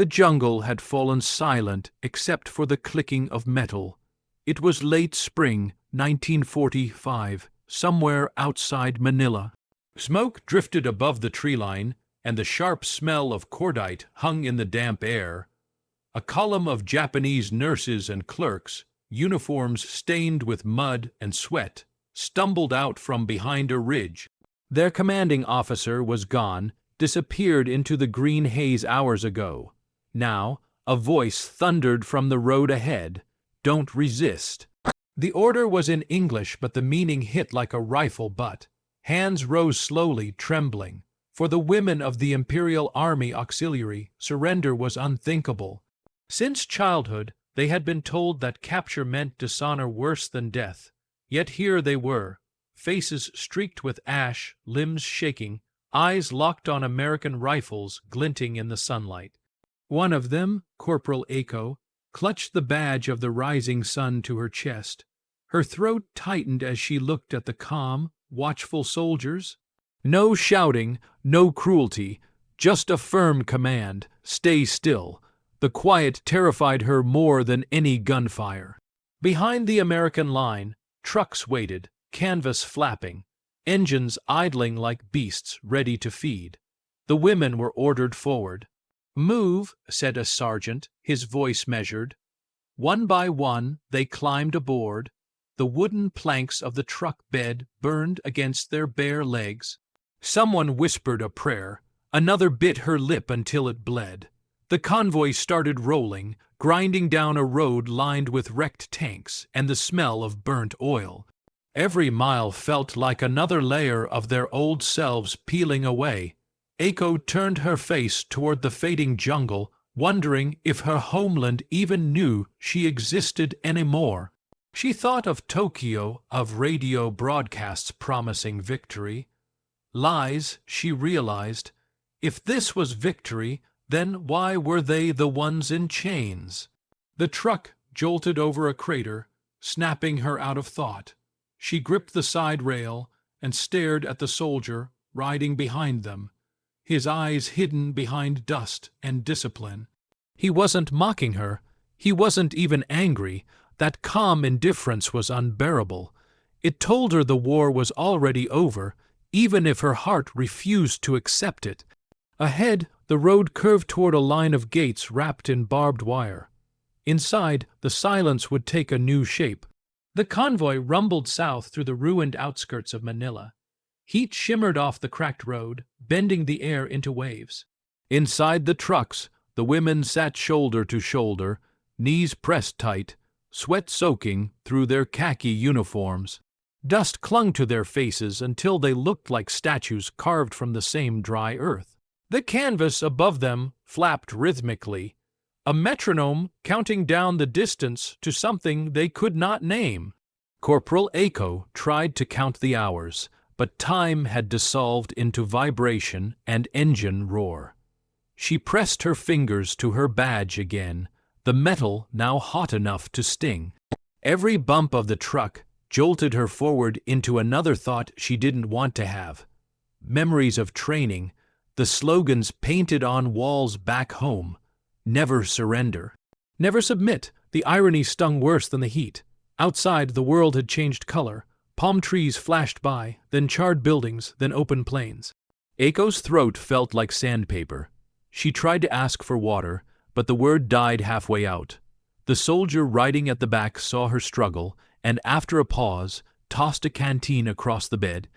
The jungle had fallen silent except for the clicking of metal. It was late spring, 1945, somewhere outside Manila. Smoke drifted above the tree line, and the sharp smell of cordite hung in the damp air. A column of Japanese nurses and clerks, uniforms stained with mud and sweat, stumbled out from behind a ridge. Their commanding officer was gone, disappeared into the green haze hours ago. Now, a voice thundered from the road ahead, "Don't resist." The order was in English, but the meaning hit like a rifle butt. Hands rose slowly, trembling. For the women of the Imperial Army Auxiliary, surrender was unthinkable. Since childhood, they had been told that capture meant dishonor worse than death. Yet here they were, faces streaked with ash, limbs shaking, eyes locked on American rifles glinting in the sunlight. One of them, Corporal Ako, clutched the badge of the rising sun to her chest. Her throat tightened as she looked at the calm, watchful soldiers. No shouting, no cruelty, just a firm command, "Stay still." The quiet terrified her more than any gunfire. Behind the American line, trucks waited, canvas flapping, engines idling like beasts ready to feed. The women were ordered forward. "Move," said a sergeant, his voice measured. One by one, they climbed aboard. The wooden planks of the truck bed burned against their bare legs. Someone whispered a prayer. Another bit her lip until it bled. The convoy started rolling, grinding down a road lined with wrecked tanks and the smell of burnt oil. Every mile felt like another layer of their old selves peeling away. Ako turned her face toward the fading jungle, wondering if her homeland even knew she existed anymore. She thought of Tokyo, of radio broadcasts promising victory. Lies, she realized. If this was victory, then why were they the ones in chains? The truck jolted over a crater, snapping her out of thought. She gripped the side rail and stared at the soldier riding behind them, his eyes hidden behind dust and discipline. He wasn't mocking her. He wasn't even angry. That calm indifference was unbearable. It told her the war was already over, even if her heart refused to accept it. Ahead, the road curved toward a line of gates wrapped in barbed wire. Inside, the silence would take a new shape. The convoy rumbled south through the ruined outskirts of Manila. Heat shimmered off the cracked road, bending the air into waves. Inside the trucks, the women sat shoulder to shoulder, knees pressed tight, sweat soaking through their khaki uniforms. Dust clung to their faces until they looked like statues carved from the same dry earth. The canvas above them flapped rhythmically, a metronome counting down the distance to something they could not name. Corporal Ako tried to count the hours, but time had dissolved into vibration and engine roar. She pressed her fingers to her badge again, the metal now hot enough to sting. Every bump of the truck jolted her forward into another thought she didn't want to have. Memories of training, the slogans painted on walls back home. Never surrender. Never submit. The irony stung worse than the heat. Outside, the world had changed color. Palm trees flashed by, then charred buildings, then open plains. Ako's throat felt like sandpaper. She tried to ask for water, but the word died halfway out. The soldier riding at the back saw her struggle, and after a pause, tossed a canteen across the bed.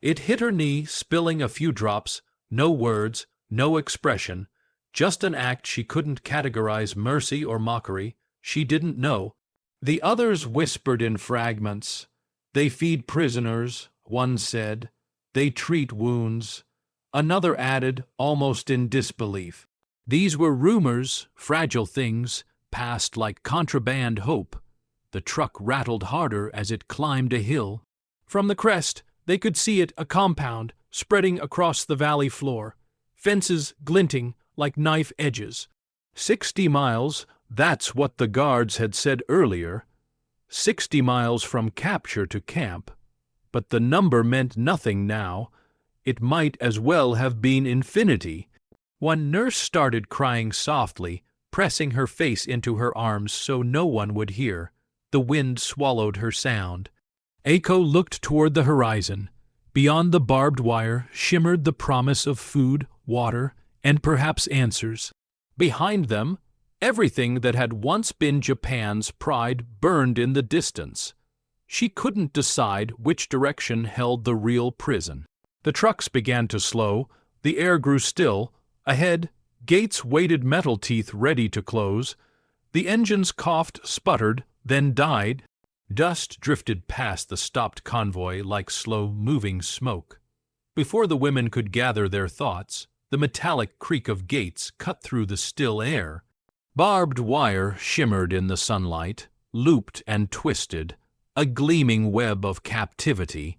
It hit her knee, spilling a few drops. No words, no expression, just an act she couldn't categorize mercy or mockery. She didn't know. The others whispered in fragments. "They feed prisoners," one said. "They treat wounds." Another added, almost in disbelief. These were rumors, fragile things, passed like contraband hope. The truck rattled harder as it climbed a hill. From the crest, they could see it, a compound, spreading across the valley floor, fences glinting like knife edges. 60 miles, that's what the guards had said earlier. 60 miles from capture to camp. But the number meant nothing now. It might as well have been infinity. One nurse started crying softly, pressing her face into her arms so no one would hear. The wind swallowed her sound. Eiko looked toward the horizon. Beyond the barbed wire shimmered the promise of food, water, and perhaps answers. Behind them, everything that had once been Japan's pride burned in the distance. She couldn't decide which direction held the real prison. The trucks began to slow, the air grew still. Ahead, gates waited, metal teeth ready to close. The engines coughed, sputtered, then died. Dust drifted past the stopped convoy like slow-moving smoke. Before the women could gather their thoughts, the metallic creak of gates cut through the still air. Barbed wire shimmered in the sunlight, looped and twisted, a gleaming web of captivity.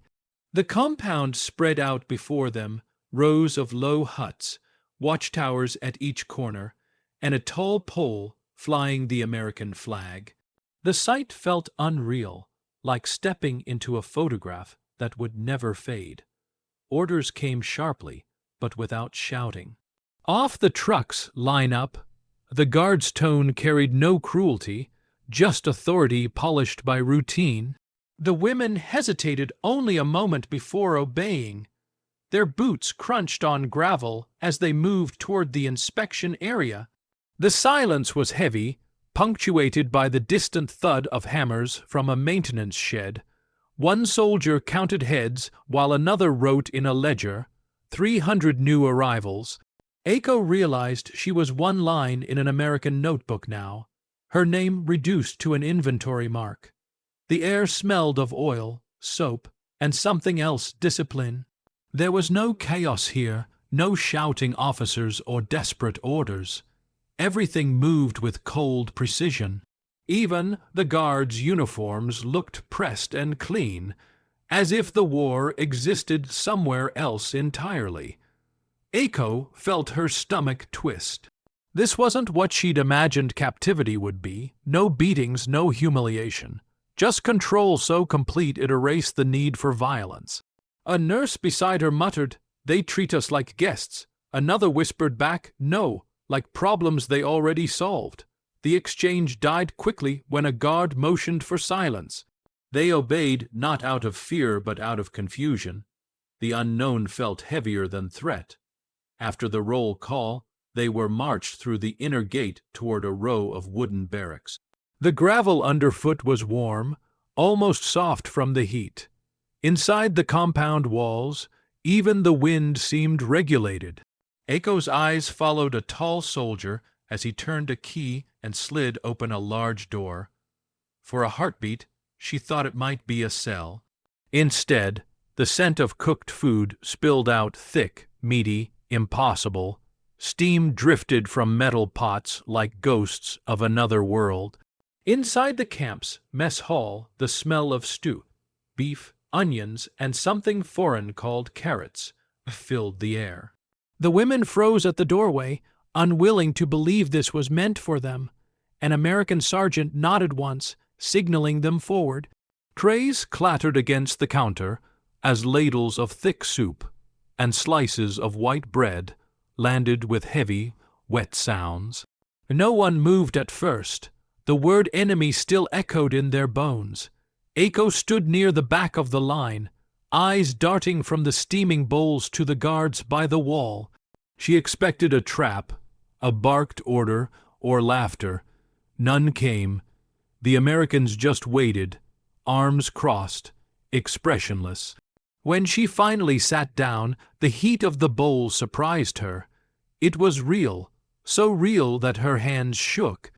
The compound spread out before them, rows of low huts, watchtowers at each corner, and a tall pole flying the American flag. The sight felt unreal, like stepping into a photograph that would never fade. Orders came sharply, but without shouting. Off the trucks, line up. The guard's tone carried no cruelty, just authority polished by routine. The women hesitated only a moment before obeying. Their boots crunched on gravel as they moved toward the inspection area. The silence was heavy, punctuated by the distant thud of hammers from a maintenance shed. One soldier counted heads while another wrote in a ledger, 300 new arrivals. Eiko realized she was one line in an American notebook now, her name reduced to an inventory mark. The air smelled of oil, soap, and something else, discipline. There was no chaos here, no shouting officers or desperate orders. Everything moved with cold precision. Even the guards' uniforms looked pressed and clean, as if the war existed somewhere else entirely. Eiko felt her stomach twist. This wasn't what she'd imagined captivity would be. No beatings, no humiliation. Just control so complete it erased the need for violence. A nurse beside her muttered, "They treat us like guests." Another whispered back, "No, like problems they already solved." The exchange died quickly when a guard motioned for silence. They obeyed not out of fear but out of confusion. The unknown felt heavier than threat. After the roll call, they were marched through the inner gate toward a row of wooden barracks. The gravel underfoot was warm, almost soft from the heat. Inside the compound walls, even the wind seemed regulated. Eiko's eyes followed a tall soldier as he turned a key and slid open a large door. For a heartbeat, she thought it might be a cell. Instead, the scent of cooked food spilled out thick, meaty, impossible. Steam drifted from metal pots like ghosts of another world. Inside the camp's mess hall, the smell of stew, beef, onions, and something foreign called carrots filled the air. The women froze at the doorway, unwilling to believe this was meant for them. An American sergeant nodded once, signaling them forward. Trays clattered against the counter as ladles of thick soup and slices of white bread landed with heavy, wet sounds. No one moved at first. The word enemy still echoed in their bones. Eiko stood near the back of the line, eyes darting from the steaming bowls to the guards by the wall. She expected a trap, a barked order, or laughter. None came. The Americans just waited, arms crossed, expressionless. When she finally sat down, the heat of the bowl surprised her. It was real, so real that her hands shook.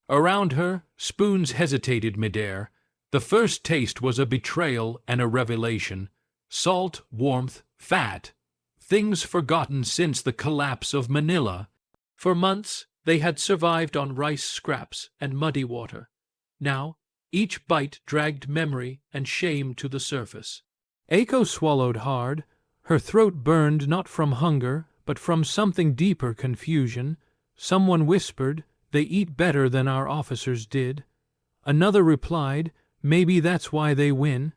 Around her, spoons hesitated midair. The first taste was a betrayal and a revelation. Salt, warmth, fat. Things forgotten since the collapse of Manila. For months, they had survived on rice scraps and muddy water. Now, each bite dragged memory and shame to the surface. Eiko swallowed hard. Her throat burned not from hunger, but from something deeper, confusion. Someone whispered, "They eat better than our officers did." Another replied, "Maybe that's why they win."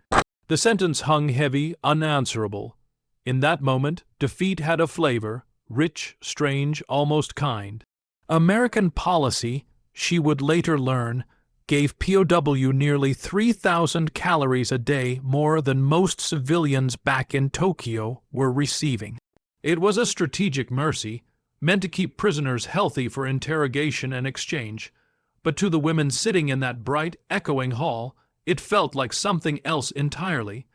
The sentence hung heavy, unanswerable. In that moment, defeat had a flavor, rich, strange, almost kind. American policy, she would later learn, gave POW nearly 3,000 calories a day more than most civilians back in Tokyo were receiving. It was a strategic mercy, meant to keep prisoners healthy for interrogation and exchange, but to the women sitting in that bright, echoing hall, it felt like something else entirely.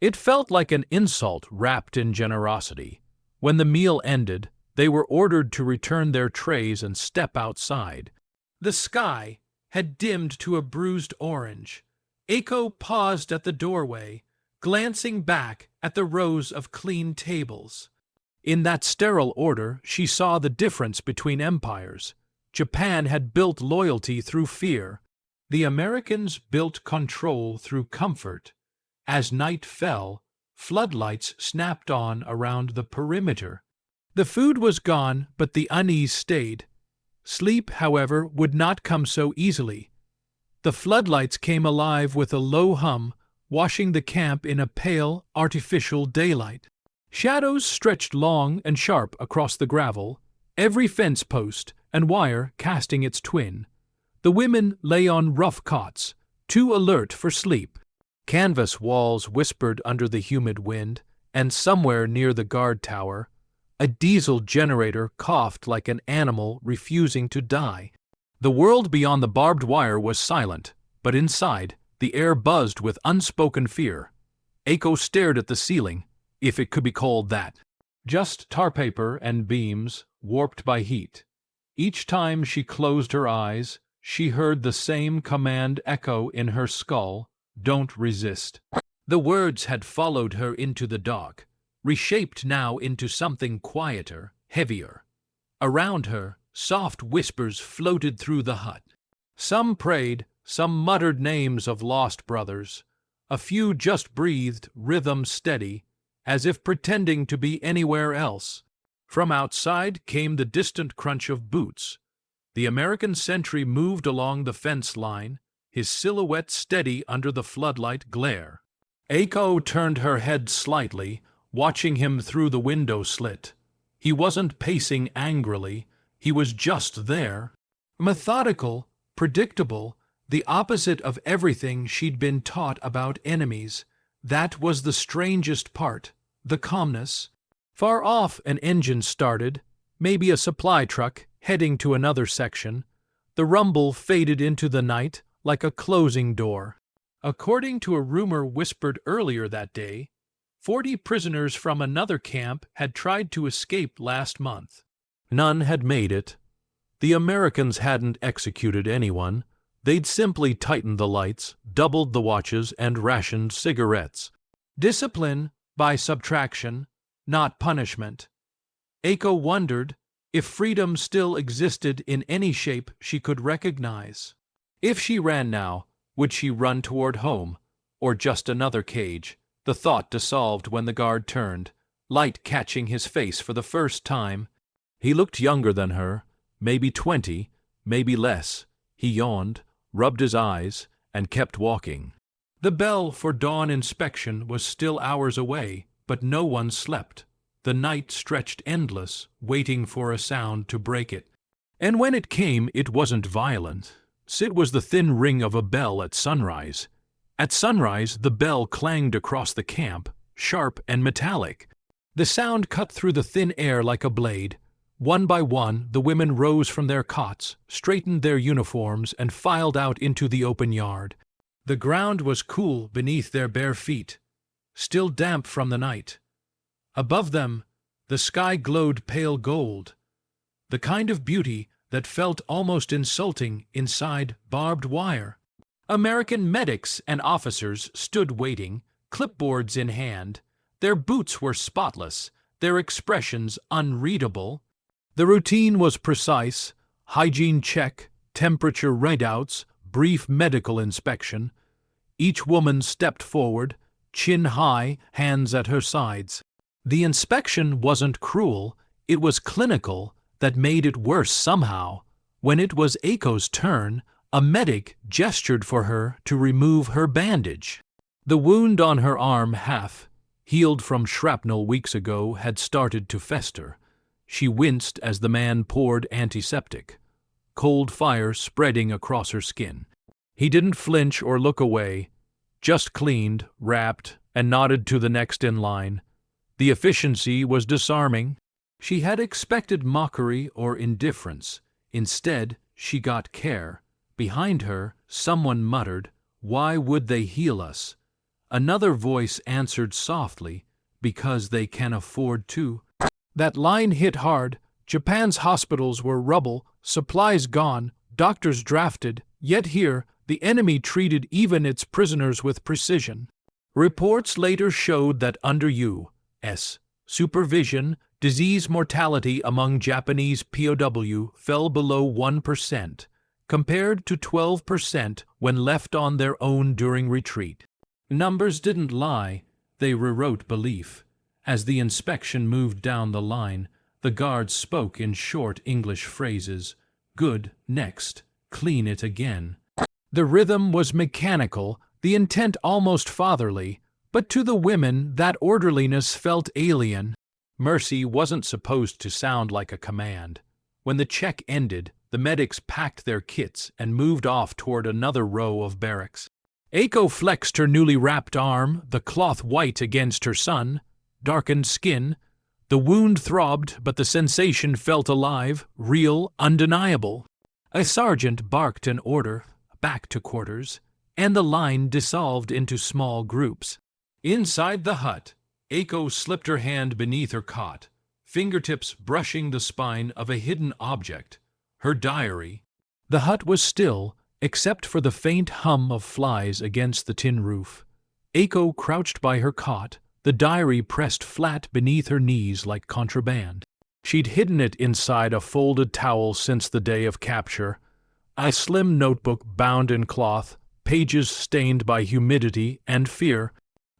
It felt like an insult wrapped in generosity. When the meal ended, they were ordered to return their trays and step outside. The sky had dimmed to a bruised orange. Eiko paused at the doorway, glancing back at the rows of clean tables. In that sterile order, she saw the difference between empires. Japan had built loyalty through fear. The Americans built control through comfort. As night fell, floodlights snapped on around the perimeter. The food was gone, but the unease stayed. Sleep, however, would not come so easily. The floodlights came alive with a low hum, washing the camp in a pale, artificial daylight. Shadows stretched long and sharp across the gravel, every fence post and wire casting its twin. The women lay on rough cots, too alert for sleep. Canvas walls whispered under the humid wind, and somewhere near the guard tower, a diesel generator coughed like an animal refusing to die. The world beyond the barbed wire was silent, but inside, the air buzzed with unspoken fear. Eiko stared at the ceiling, if it could be called that. Just tar paper and beams, warped by heat. Each time she closed her eyes, she heard the same command echo in her skull, "Don't resist." The words had followed her into the dark, reshaped now into something quieter, heavier. Around her, soft whispers floated through the hut. Some prayed, some muttered names of lost brothers. A few just breathed, rhythm steady, as if pretending to be anywhere else. From outside came the distant crunch of boots. The American sentry moved along the fence line, his silhouette steady under the floodlight glare. Eiko turned her head slightly, watching him through the window slit. He wasn't pacing angrily, he was just there. Methodical, predictable, the opposite of everything she'd been taught about enemies. That was the strangest part, the calmness. Far off an engine started, maybe a supply truck heading to another section. The rumble faded into the night like a closing door. According to a rumor whispered earlier that day, 40 prisoners from another camp had tried to escape last month. None had made it. The Americans hadn't executed anyone. They'd simply tightened the lights, doubled the watches, and rationed cigarettes. Discipline by subtraction, not punishment. Eiko wondered if freedom still existed in any shape she could recognize. If she ran now, would she run toward home, or just another cage? The thought dissolved when the guard turned, light catching his face for the first time. He looked younger than her, maybe 20, maybe less. He yawned, rubbed his eyes, and kept walking. The bell for dawn inspection was still hours away, but no one slept. The night stretched endless, waiting for a sound to break it. And when it came, it wasn't violent. It was the thin ring of a bell at sunrise. At sunrise, the bell clanged across the camp, sharp and metallic. The sound cut through the thin air like a blade. One by one, the women rose from their cots, straightened their uniforms, and filed out into the open yard. The ground was cool beneath their bare feet, still damp from the night. Above them, the sky glowed pale gold, the kind of beauty that felt almost insulting inside barbed wire. American medics and officers stood waiting, clipboards in hand. Their boots were spotless, their expressions unreadable. The routine was precise: hygiene check, temperature readouts, brief medical inspection. Each woman stepped forward, chin high, hands at her sides. The inspection wasn't cruel, it was clinical. That made it worse somehow. When it was Eiko's turn, a medic gestured for her to remove her bandage. The wound on her arm, half healed from shrapnel weeks ago, had started to fester. She winced as the man poured antiseptic, cold fire spreading across her skin. He didn't flinch or look away, just cleaned, wrapped, and nodded to the next in line. The efficiency was disarming. She had expected mockery or indifference. Instead, she got care. Behind her, someone muttered, "Why would they heal us?" Another voice answered softly, "Because they can afford to." That line hit hard. Japan's hospitals were rubble, supplies gone, doctors drafted, yet here, the enemy treated even its prisoners with precision. Reports later showed that under U.S. supervision, disease mortality among Japanese POW fell below 1%, compared to 12% when left on their own during retreat. Numbers didn't lie, they rewrote belief. As the inspection moved down the line, the guards spoke in short English phrases. "Good, next, clean it again." The rhythm was mechanical, the intent almost fatherly, but to the women that orderliness felt alien. Mercy wasn't supposed to sound like a command. When the check ended, the medics packed their kits and moved off toward another row of barracks. Eiko flexed her newly wrapped arm, the cloth white against her darkened skin. The wound throbbed, but the sensation felt alive, real, undeniable. A sergeant barked an order, back to quarters, and the line dissolved into small groups. Inside the hut, Eiko slipped her hand beneath her cot, fingertips brushing the spine of a hidden object, her diary. The hut was still, except for the faint hum of flies against the tin roof. Eiko crouched by her cot, the diary pressed flat beneath her knees like contraband. She'd hidden it inside a folded towel since the day of capture, a slim notebook bound in cloth, pages stained by humidity and fear.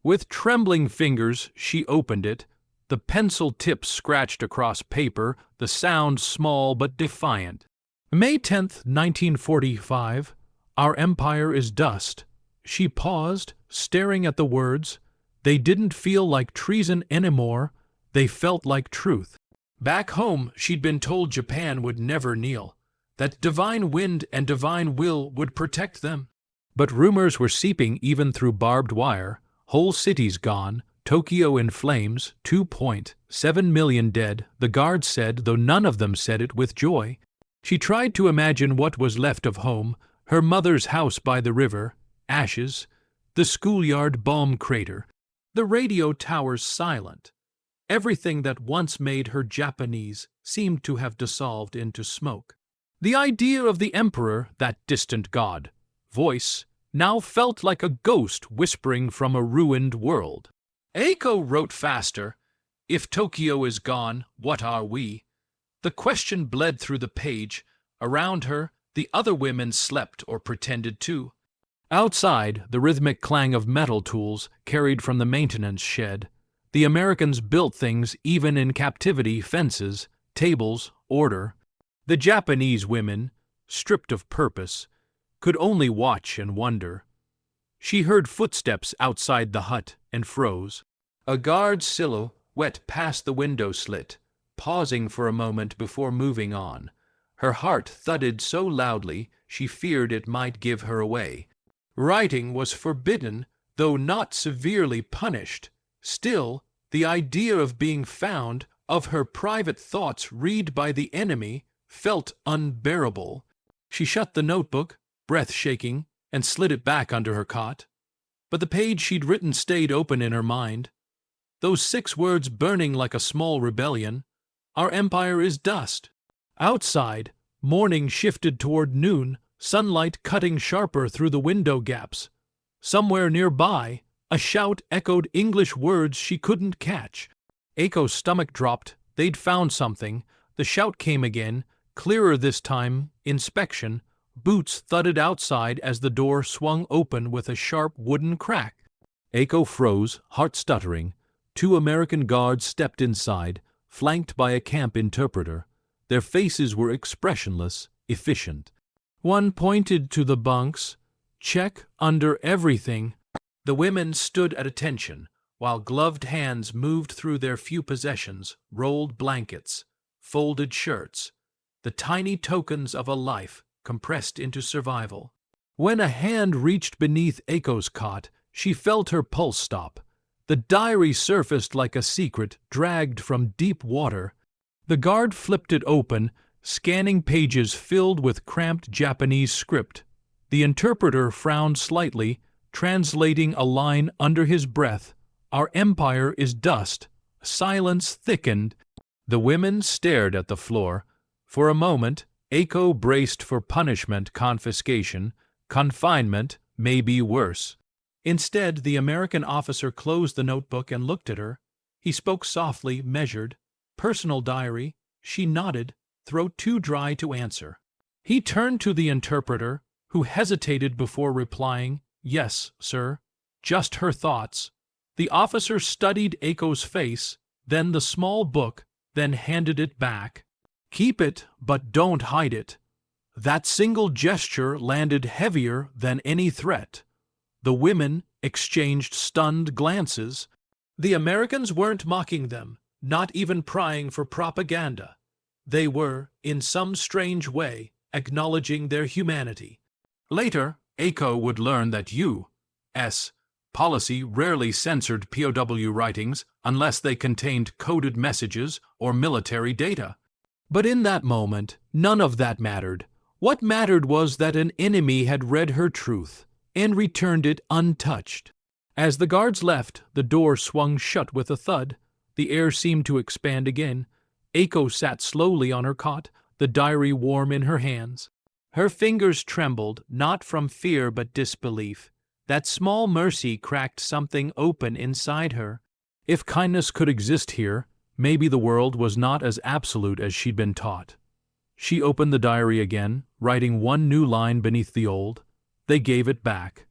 With trembling fingers, she opened it, the pencil tips scratched across paper, the sound small but defiant. May 10th, 1945. Our empire is dust. She paused, staring at the words. They didn't feel like treason anymore, they felt like truth. Back home, she'd been told Japan would never kneel, that divine wind and divine will would protect them. But rumors were seeping even through barbed wire. Whole cities gone, Tokyo in flames, 2.7 million dead, the guards said, though none of them said it with joy. She tried to imagine what was left of home, her mother's house by the river, ashes, the schoolyard bomb crater, the radio towers silent. Everything that once made her Japanese seemed to have dissolved into smoke. The idea of the emperor, that distant god, voice, now felt like a ghost whispering from a ruined world. Eiko wrote faster. If Tokyo is gone, what are we? The question bled through the page. Around her, the other women slept or pretended to. Outside, the rhythmic clang of metal tools carried from the maintenance shed. The Americans built things even in captivity, fences, tables, order. The Japanese women, stripped of purpose, could only watch and wonder. She heard footsteps outside the hut and froze. A guard's silhouette passed the window slit, pausing for a moment before moving on. Her heart thudded so loudly she feared it might give her away. Writing was forbidden, though not severely punished. Still, the idea of being found, of her private thoughts read by the enemy, felt unbearable. She shut the notebook, breath shaking, and slid it back under her cot. But the page she'd written stayed open in her mind. Those 6 words burning like a small rebellion. Our empire is dust. Outside, morning shifted toward noon, sunlight cutting sharper through the window gaps. Somewhere nearby, a shout echoed English words she couldn't catch. Eiko's stomach dropped. They'd found something. The shout came again, clearer this time, inspection. Boots thudded outside as the door swung open with a sharp wooden crack. Eiko froze, heart stuttering. 2 American guards stepped inside, flanked by a camp interpreter. Their faces were expressionless, efficient. One pointed to the bunks. Check under everything. The women stood at attention, while gloved hands moved through their few possessions, rolled blankets, folded shirts, the tiny tokens of a life compressed into survival. When a hand reached beneath Aiko's cot, she felt her pulse stop. The diary surfaced like a secret dragged from deep water. The guard flipped it open, scanning pages filled with cramped Japanese script. The interpreter frowned slightly, translating a line under his breath. "Our empire is dust." Silence thickened. The women stared at the floor. For a moment, Aiko braced for punishment, confiscation, confinement, maybe worse. Instead, the American officer closed the notebook and looked at her. He spoke softly, measured. "Personal diary." She nodded, throat too dry to answer. He turned to the interpreter, who hesitated before replying, "Yes, sir." Just her thoughts. The officer studied Aiko's face, then the small book, then handed it back. "Keep it, but don't hide it." That single gesture landed heavier than any threat. The women exchanged stunned glances. The Americans weren't mocking them, not even prying for propaganda. They were, in some strange way, acknowledging their humanity. Later, Aiko would learn that U.S. policy rarely censored POW writings unless they contained coded messages or military data. But in that moment, none of that mattered. What mattered was that an enemy had read her truth and returned it untouched. As the guards left, the door swung shut with a thud. The air seemed to expand again. Aiko sat slowly on her cot, the diary warm in her hands. Her fingers trembled, not from fear but disbelief. That small mercy cracked something open inside her. If kindness could exist here, maybe the world was not as absolute as she'd been taught. She opened the diary again, writing one new line beneath the old. They gave it back.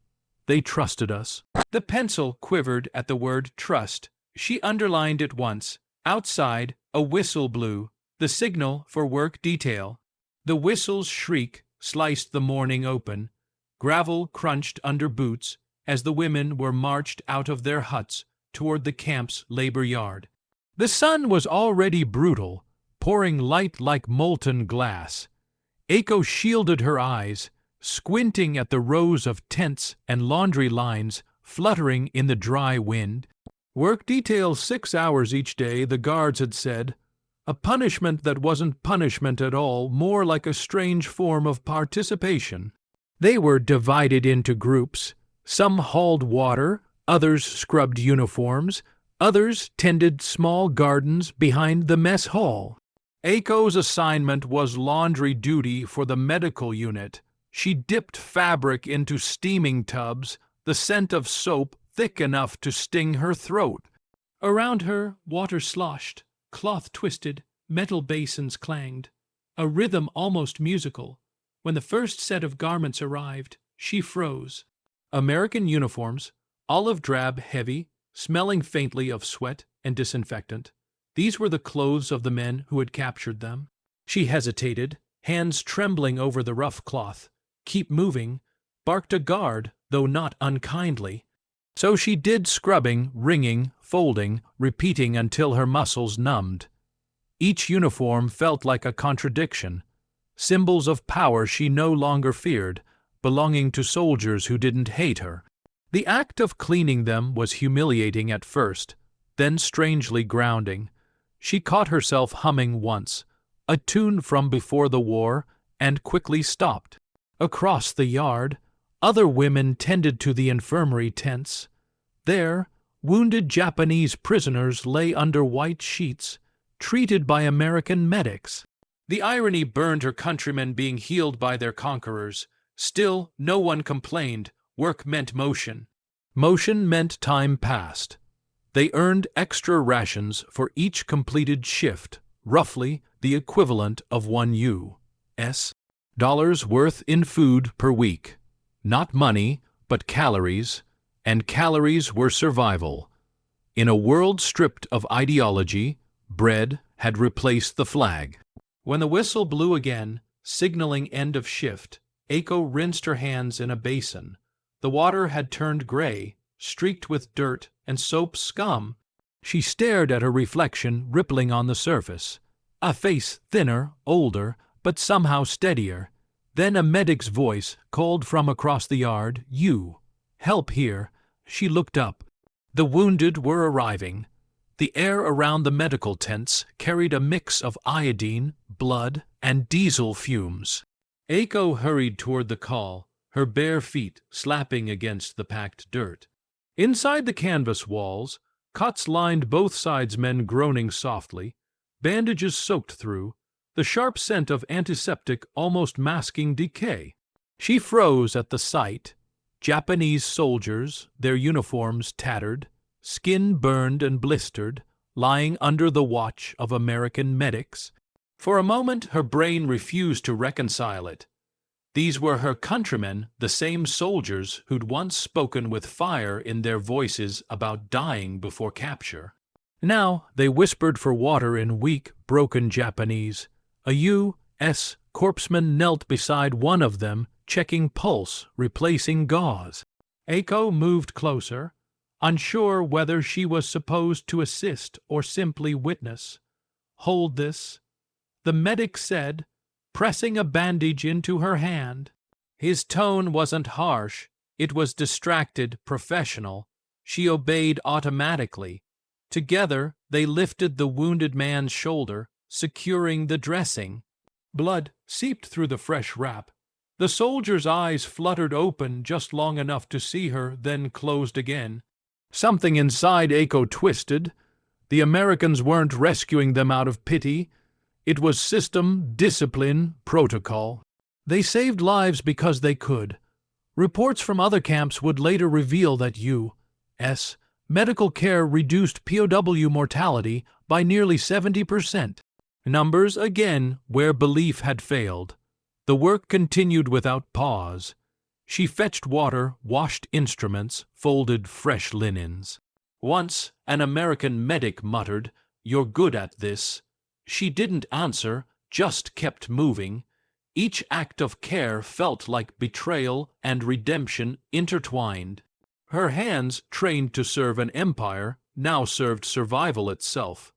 They trusted us. The pencil quivered at the word trust. She underlined it once. Outside, a whistle blew, the signal for work detail. The whistle's shriek sliced the morning open. Gravel crunched under boots as the women were marched out of their huts toward the camp's labor yard. The sun was already brutal, pouring light like molten glass. Aiko shielded her eyes, squinting at the rows of tents and laundry lines fluttering in the dry wind. Work details 6 hours each day, the guards had said. A punishment that wasn't punishment at all, more like a strange form of participation. They were divided into groups. Some hauled water, others scrubbed uniforms, others tended small gardens behind the mess hall. Aiko's assignment was laundry duty for the medical unit. She dipped fabric into steaming tubs, the scent of soap thick enough to sting her throat. Around her, water sloshed, cloth twisted, metal basins clanged, a rhythm almost musical. When the first set of garments arrived, she froze. American uniforms, olive drab heavy, smelling faintly of sweat and disinfectant. These were the clothes of the men who had captured them. She hesitated, hands trembling over the rough cloth. "Keep moving," barked a guard, though not unkindly. So she did scrubbing, wringing, folding, repeating until her muscles numbed. Each uniform felt like a contradiction, symbols of power she no longer feared, belonging to soldiers who didn't hate her. The act of cleaning them was humiliating at first, then strangely grounding. She caught herself humming once, a tune from before the war, and quickly stopped. Across the yard, other women tended to the infirmary tents. There, wounded Japanese prisoners lay under white sheets, treated by American medics. The irony burned her countrymen being healed by their conquerors. Still, no one complained. Work meant motion. Motion meant time passed. They earned extra rations for each completed shift, roughly the equivalent of one U.S. dollars worth in food per week. Not money, but calories, and calories were survival. In a world stripped of ideology, bread had replaced the flag. When the whistle blew again, signaling end of shift, Aiko rinsed her hands in a basin. The water had turned gray, streaked with dirt and soap scum. She stared at her reflection rippling on the surface. A face thinner, older, but somehow steadier. Then a medic's voice called from across the yard, "You. Help here." She looked up. The wounded were arriving. The air around the medical tents carried a mix of iodine, blood, and diesel fumes. Eiko hurried toward the call, her bare feet slapping against the packed dirt. Inside the canvas walls, cots lined both sides, men groaning softly, bandages soaked through, the sharp scent of antiseptic almost masking decay. She froze at the sight. Japanese soldiers, their uniforms tattered, skin burned and blistered, lying under the watch of American medics. For a moment her brain refused to reconcile it. These were her countrymen, the same soldiers who'd once spoken with fire in their voices about dying before capture. Now they whispered for water in weak, broken Japanese. A U.S. corpsman knelt beside one of them, checking pulse, replacing gauze. Eiko moved closer, unsure whether she was supposed to assist or simply witness. "Hold this," the medic said, pressing a bandage into her hand. His tone wasn't harsh, it was distracted, professional. She obeyed automatically. Together they lifted the wounded man's shoulder, securing the dressing. Blood seeped through the fresh wrap. The soldier's eyes fluttered open just long enough to see her, then closed again. Something inside Eiko twisted. The Americans weren't rescuing them out of pity. It was system, discipline, protocol. They saved lives because they could. Reports from other camps would later reveal that U.S. medical care reduced POW mortality by nearly 70%. Numbers again where belief had failed. The work continued without pause. She fetched water, washed instruments, folded fresh linens. Once an American medic muttered, "You're good at this." She didn't answer, just kept moving. Each act of care felt like betrayal and redemption intertwined. Her hands, trained to serve an empire, now served survival itself.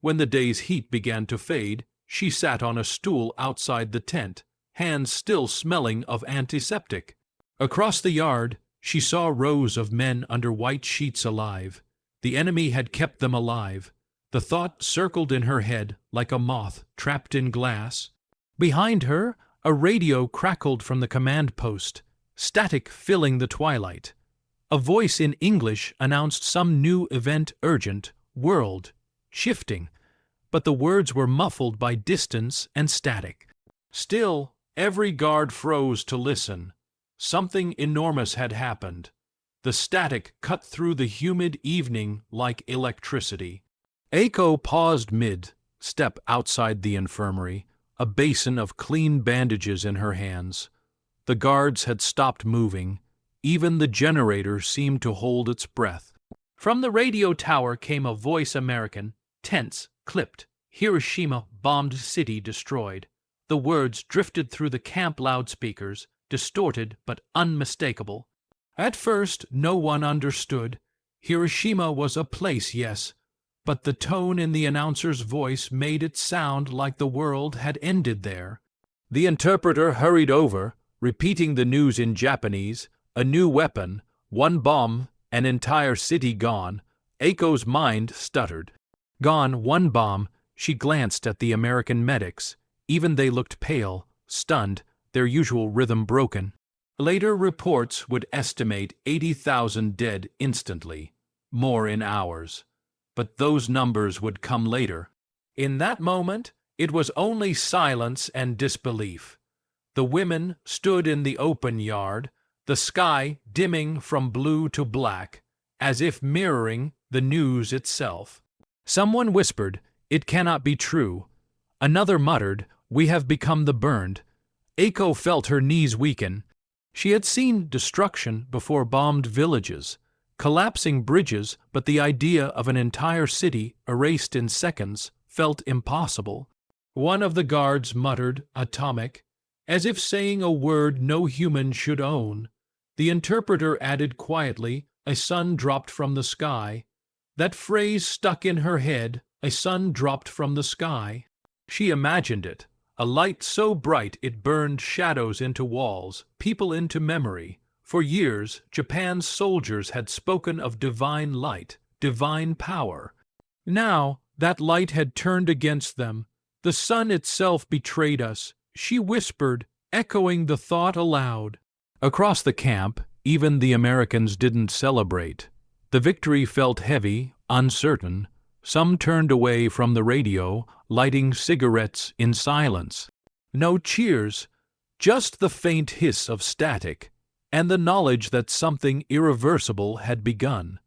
When the day's heat began to fade, she sat on a stool outside the tent, hands still smelling of antiseptic. Across the yard, she saw rows of men under white sheets alive. The enemy had kept them alive. The thought circled in her head like a moth trapped in glass. Behind her, a radio crackled from the command post, static filling the twilight. A voice in English announced some new event, urgent, world, shifting, but the words were muffled by distance and static. Still, every guard froze to listen. Something enormous had happened. The static cut through the humid evening like electricity. Eiko paused mid-step outside the infirmary, a basin of clean bandages in her hands. The guards had stopped moving. Even the generator seemed to hold its breath. From the radio tower came a voice, American, tense, clipped. "Hiroshima bombed city destroyed." The words drifted through the camp loudspeakers, distorted but unmistakable. At first, no one understood. Hiroshima was a place, yes, but the tone in the announcer's voice made it sound like the world had ended there. The interpreter hurried over, repeating the news in Japanese. A new weapon, one bomb, an entire city gone. Eiko's mind stuttered. Gone, one bomb. She glanced at the American medics. Even they looked pale, stunned, their usual rhythm broken. Later reports would estimate 80,000 dead instantly, more in hours. But those numbers would come later. In that moment, it was only silence and disbelief. The women stood in the open yard, the sky dimming from blue to black, as if mirroring the news itself. Someone whispered, "It cannot be true." Another muttered, "We have become the burned." Eiko felt her knees weaken. She had seen destruction before bombed villages, collapsing bridges, but the idea of an entire city erased in seconds felt impossible. One of the guards muttered, "Atomic," as if saying a word no human should own. The interpreter added quietly, "A sun dropped from the sky." That phrase stuck in her head, "A sun dropped from the sky." She imagined it, a light so bright it burned shadows into walls, people into memory. For years, Japan's soldiers had spoken of divine light, divine power. Now, that light had turned against them. The sun itself betrayed us, she whispered, echoing the thought aloud. Across the camp, even the Americans didn't celebrate. The victory felt heavy, uncertain. Some turned away from the radio, lighting cigarettes in silence. No cheers, just the faint hiss of static, and the knowledge that something irreversible had begun.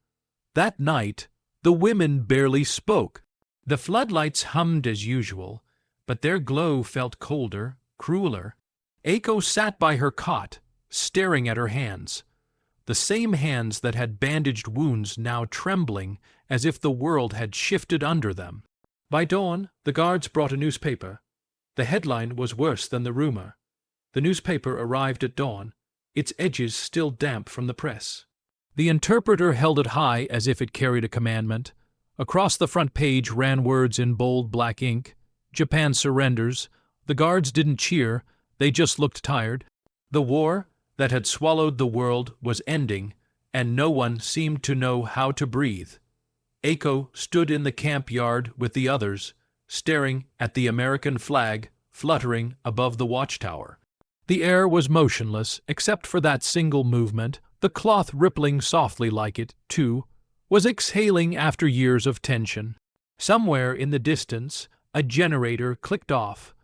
That night, the women barely spoke. The floodlights hummed as usual, but their glow felt colder, crueler. Eiko sat by her cot, staring at her hands. The same hands that had bandaged wounds now trembling as if the world had shifted under them. By dawn, the guards brought a newspaper. The headline was worse than the rumor. The newspaper arrived at dawn, its edges still damp from the press. The interpreter held it high as if it carried a commandment. Across the front page ran words in bold black ink. Japan surrenders. The guards didn't cheer, they just looked tired. The war that had swallowed the world was ending, and no one seemed to know how to breathe. Eiko stood in the camp yard with the others, staring at the American flag fluttering above the watchtower. The air was motionless, except for that single movement. The cloth rippling softly like it, too, was exhaling after years of tension. Somewhere in the distance, a generator clicked off.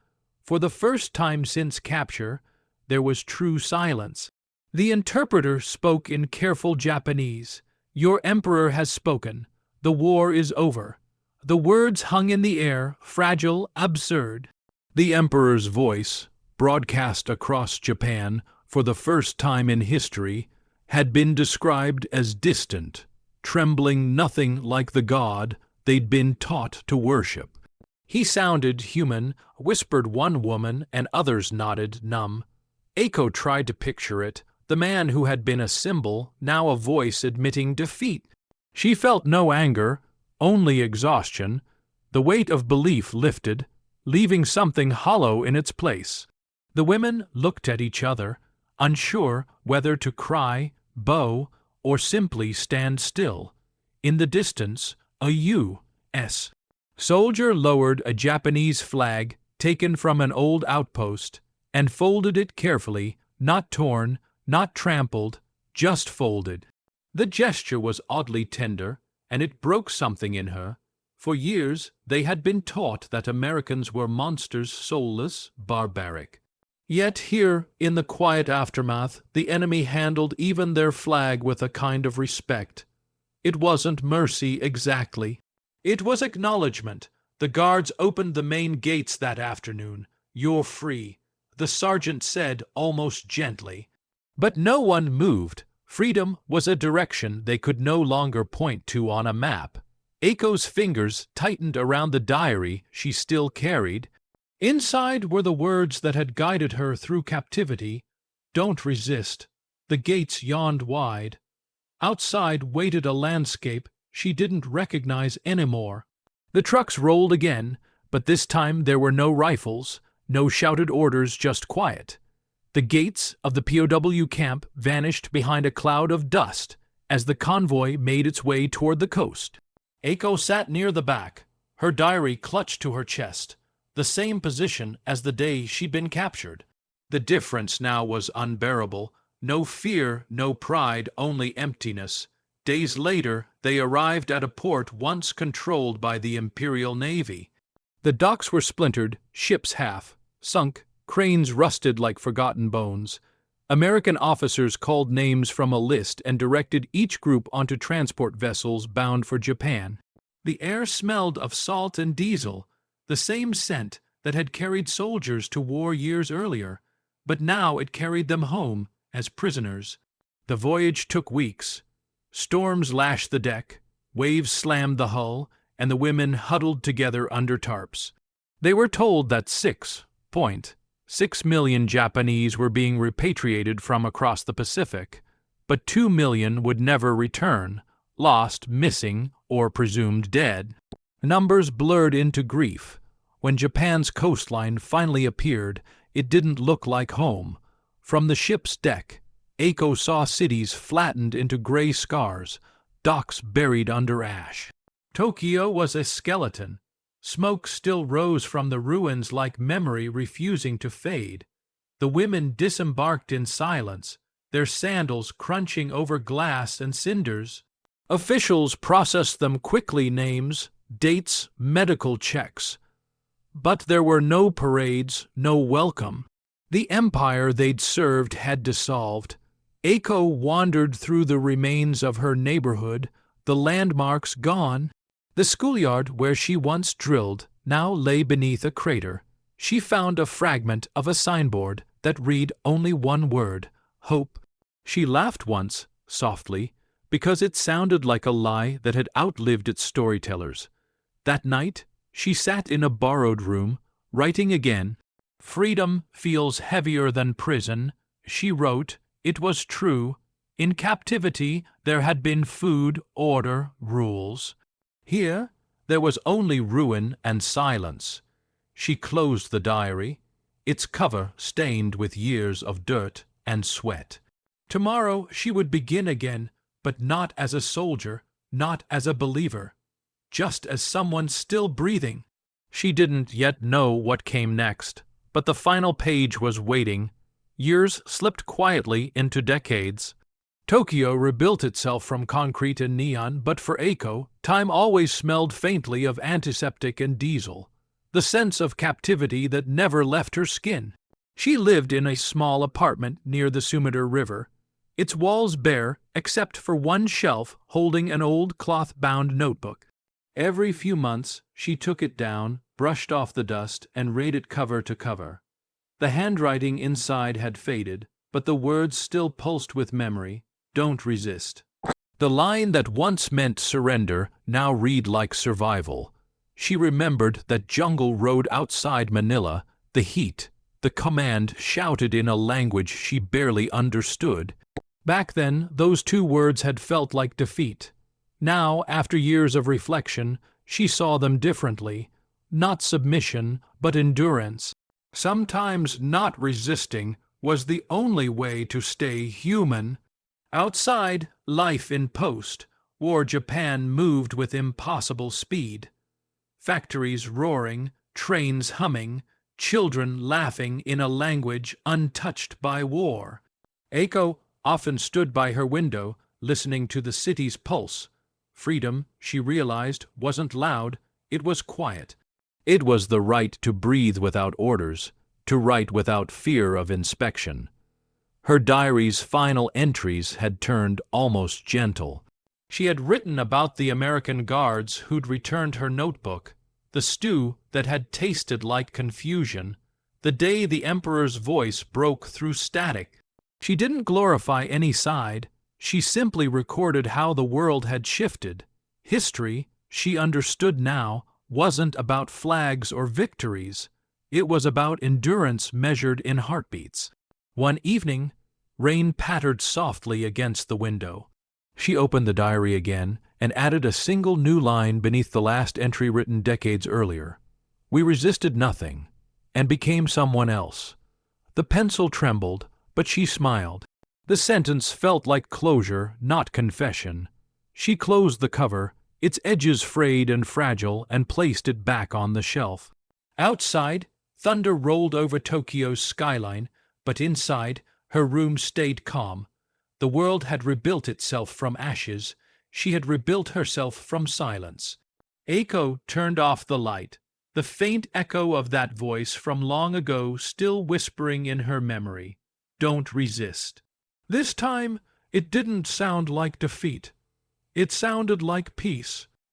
For the first time since capture, there was true silence. The interpreter spoke in careful Japanese. "Your emperor has spoken. The war is over." The words hung in the air, fragile, absurd. The emperor's voice, broadcast across Japan for the first time in history, had been described as distant, trembling nothing like the god they'd been taught to worship. He sounded human, whispered one woman, and others nodded, numb. Eiko tried to picture it, the man who had been a symbol, now a voice admitting defeat. She felt no anger, only exhaustion. The weight of belief lifted, leaving something hollow in its place. The women looked at each other, unsure whether to cry, bow, or simply stand still. In the distance, a U.S. soldier lowered a Japanese flag taken from an old outpost and folded it carefully, not torn, not trampled, just folded. The gesture was oddly tender, and it broke something in her. For years they had been taught that Americans were monsters, soulless, barbaric. Yet here, in the quiet aftermath, the enemy handled even their flag with a kind of respect. It wasn't mercy exactly. It was acknowledgment. The guards opened the main gates that afternoon. "You're free," the sergeant said almost gently. But no one moved. Freedom was a direction they could no longer point to on a map. Eiko's fingers tightened around the diary she still carried. Inside were the words that had guided her through captivity. "Don't resist." The gates yawned wide. Outside waited a landscape she didn't recognize anymore. The trucks rolled again, but this time there were no rifles, no shouted orders, just quiet. The gates of the POW camp vanished behind a cloud of dust as the convoy made its way toward the coast. Eiko sat near the back, her diary clutched to her chest, the same position as the day she'd been captured. The difference now was unbearable. No fear, no pride, only emptiness. Days later, they arrived at a port once controlled by the Imperial Navy. The docks were splintered, ships half sunk, cranes rusted like forgotten bones. American officers called names from a list and directed each group onto transport vessels bound for Japan. The air smelled of salt and diesel, the same scent that had carried soldiers to war years earlier, but now it carried them home as prisoners. The voyage took weeks. Storms lashed the deck, waves slammed the hull, and the women huddled together under tarps. They were told that 6.6 million Japanese were being repatriated from across the Pacific, but 2 million would never return, lost, missing, or presumed dead. Numbers blurred into grief. When Japan's coastline finally appeared, it didn't look like home. From the ship's deck, Eiko saw cities flattened into gray scars, docks buried under ash. Tokyo was a skeleton. Smoke still rose from the ruins like memory refusing to fade. The women disembarked in silence, their sandals crunching over glass and cinders. Officials processed them quickly, names, dates, medical checks. But there were no parades, no welcome. The empire they'd served had dissolved. Eiko wandered through the remains of her neighborhood, the landmarks gone. The schoolyard where she once drilled now lay beneath a crater. She found a fragment of a signboard that read only one word, hope. She laughed once, softly, because it sounded like a lie that had outlived its storytellers. That night, she sat in a borrowed room, writing again. Freedom feels heavier than prison, she wrote. It was true. In captivity, there had been food, order, rules. Here, there was only ruin and silence. She closed the diary, its cover stained with years of dirt and sweat. Tomorrow she would begin again, but not as a soldier, not as a believer, just as someone still breathing. She didn't yet know what came next, but the final page was waiting. Years slipped quietly into decades. Tokyo rebuilt itself from concrete and neon, but for Eiko, time always smelled faintly of antiseptic and diesel, the sense of captivity that never left her skin. She lived in a small apartment near the Sumida River, its walls bare except for one shelf holding an old cloth-bound notebook. Every few months she took it down, brushed off the dust, and read it cover to cover. The handwriting inside had faded, but the words still pulsed with memory. Don't resist. The line that once meant surrender now read like survival. She remembered that jungle road outside Manila, the heat, the command shouted in a language she barely understood. Back then, those two words had felt like defeat. Now, after years of reflection, she saw them differently. Not submission, but endurance. Sometimes not resisting was the only way to stay human. Outside, life in post, war Japan moved with impossible speed. Factories roaring, trains humming, children laughing in a language untouched by war. Eiko often stood by her window, listening to the city's pulse. Freedom, she realized, wasn't loud, it was quiet. It was the right to breathe without orders, to write without fear of inspection. Her diary's final entries had turned almost gentle. She had written about the American guards who'd returned her notebook, the stew that had tasted like confusion, the day the Emperor's voice broke through static. She didn't glorify any side. She simply recorded how the world had shifted. History, she understood now, wasn't about flags or victories. It was about endurance measured in heartbeats. One evening, rain pattered softly against the window. She opened the diary again and added a single new line beneath the last entry written decades earlier. We resisted nothing and became someone else. The pencil trembled, but she smiled. The sentence felt like closure, not confession. She closed the cover, its edges frayed and fragile, and placed it back on the shelf. Outside, thunder rolled over Tokyo's skyline, but inside, her room stayed calm. The world had rebuilt itself from ashes. She had rebuilt herself from silence. Eiko turned off the light, the faint echo of that voice from long ago still whispering in her memory. Don't resist. This time, it didn't sound like defeat. It sounded like peace.